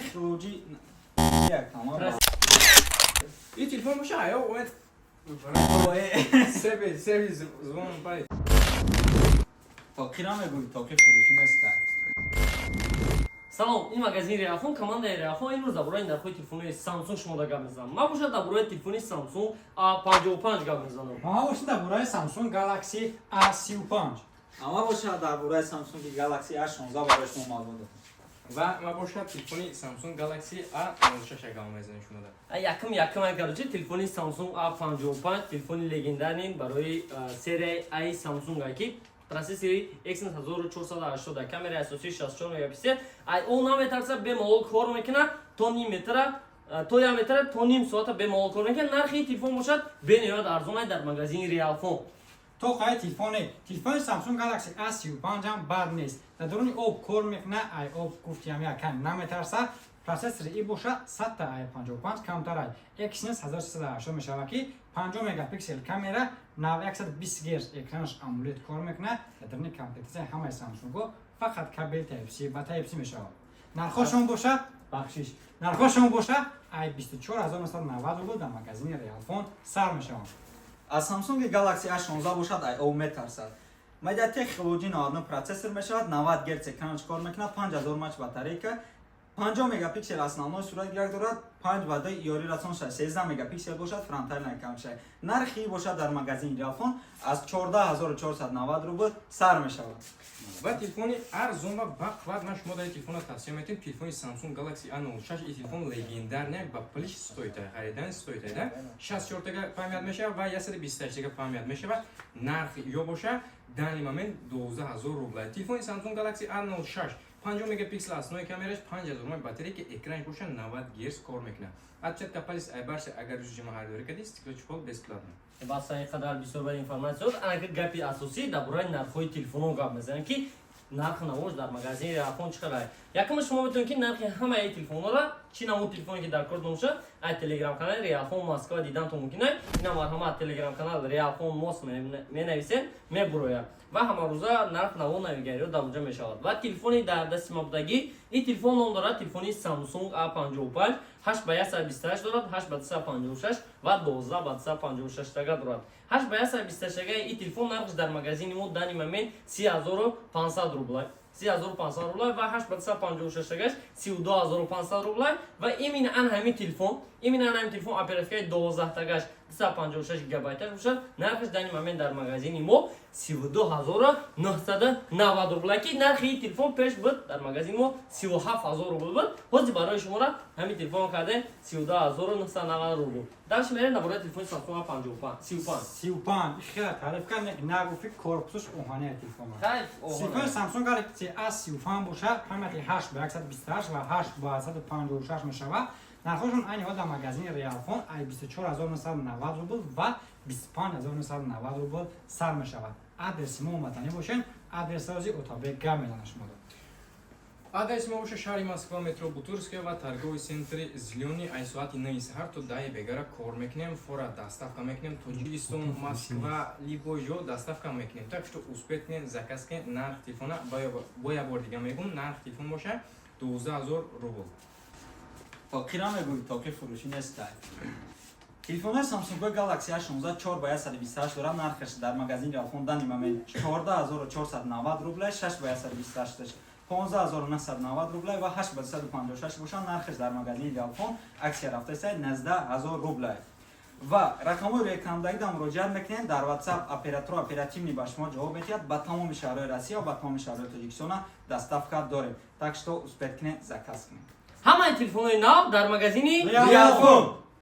технологии як тамом. И телефон боша, аё, умед. Себе звон пай. Факира мегӯи токи фурӯшӣ неста. Салом, ин магазини Реалфон, командаи Реалфон имрӯз дар бораи нархҳои телефонои Samsung шумо да гап мезанам. Ман бошад дар бораи телефони Samsung A55 гап мезанам. Ама бошад дар бораи Samsung Galaxy A35. Ама бошад дар бораи Samsung Galaxy A16 барои шумо маълумот додам. Ва ма бошад телефони Samsung Galaxy A06 гап мезанем шумо да. Якм короче телефони Samsung A55 телефони легендарни барои серияи A Samsung ки процессори Exynos 1480, камераи асосии 64 мегапиксел. Он наметарса бемалол кор мекунад, то ним метра, то 1 метр, то ним соата бемалол кор мекунад. Нархи телефон бошад бениҳоят арзон дар магазини Реалфон. То қай телефони Samsung Galaxy A35 ам бад нест. Дар дуруни об кор мекунад, ай об гуфтиам якам наметарса. Процессори и боша 100i55 камтар Exynos 1380 мешавад ки 50 мегапиксел камера 120 Гц экранаш AMOLED кор мекунад. Дар дуруни комплектация ҳамаи Samsung фақат кабел Type-C ба Type-C мешавад. Нархошон боша бахшиш. Нархошон боша ай 24990 рубл дар магазини Реалфон сар мешавад. аз Samsung Galaxy A16 бошад ай об метарсад. Майда технологии новадон процессор мешавад, 90 Гц экранаш кор мекунад, 5000 мАч батарейка, 50 мегапиксел основной суратгирак дорад, 5 ва 2 ёри расон 13 мегапиксел бошад, фронтальная камера. Нархи бошад дар магазини Реалфон аз 14490 рубл сар мешавад. Ва телефони арзон ва бақват ман шумо дар телефона тавсия метем. Телефони Samsung Galaxy A06 и телефон легендарный ба пулиш стоит, харидан стоит, да? 64 тага памят мешавад ва 128 тага памят мешавад. Нархи ё боша данный момент 12000 рубл. Телефони Samsung Galaxy A06 50 мегапиксел основной камераш, 5000 мАч батарейка, экранш боша 90 Гц кор мекунад. Атчат капалис ай барша агар жуҷима ҳардори кади стиклочпол бесплатно. Баса ин қадар бисёр бад информатсия ҳост. Анака гапи асосӣ дар бораи нархҳои телефонҳо гап мезанем ки нарх навош дар магазини Реалфон чӣ қадар. Якумаш шумо метавонед ки нархи ҳамаи телефонҳоро чӣ намуд телефоне ки дар кор бошад, ай телеграм канали Реалфон Москва дидантон мумкин аст. Ина марҳамат телеграм канал Реалфон Мос менависед, мебурояд ва ҳамарӯза нарх наво навигариё дар онҷа мешавад. Ва телефони дар дасти ма будагӣ ин телефон ном дорад телефони Samsung A55 8x128 дорад, 8x256 ва 12x256 тага дорад. 8x128 тага ин телефон нархш дар магазини мо дани момент 3500 рубл. 3500 рубл ва 8x256 тагаш 32500 рубл ва именно ҳамин телефон оперативаи 12 тагаш 256 гигабайташ бошад. Нархш дани момент дар магазини мо 32990 рубл ки нархи телефон пеш буд дар магазини мо 37000 рубл буд. ҳозир барои шумора ҳамин телефон кардем 32990 рубл. Дарш мерем дар бораи телефони Samsung A55 35 ихира тариф кардем нагуфи корпусш оҳании телефон. Телефони Samsung Galaxy A35 бошад, қимати 8128 ва 8156 мешавад. Нархошон айни ҳол дар магазини Реалфон ай 24990 рубл ва 25990 рубл сар мешавад. Адреси мо омадани бошен, адресози Отобек га мелана шумо. Адрес мо боша шаҳри Москва, метро Бутурская ва торговый центри Зелёный. Ай соати 9 саҳар то 10 бегара кор мекунем, фора доставка мекунем, Тоҷикистон, Москва, любой ҷо доставка мекунем. Так что успеҳ кунед, заказ кунед. Нарх телефона бо як бор дига мегӯм, нарх телефон боша 12000 рубл. Факира мегӯи токи фурӯшӣ неста. Телефони Samsung Galaxy A16 4x128 дорад, нархаш дар магазини Реалфон дани момент 14490 рубл, 6x128 15990 рубл ва 8x256 бошад. Нархаш дар магазини Реалфон аксия рафтаиста 19000 рубл. Ва рақамҳои рӯи камдаида муроҷиат мекунед. Дар WhatsApp оператор оперативни ба шумо ҷавоб медиҳад. Ба тамоми шаҳрҳои Россия ва ба тамоми шаҳрҳои Тоҷикистон доставка дорем. Так что успеҳ кунед, заказ кунед. Ҳамаи телефонҳои нав дар магазини Реалфон.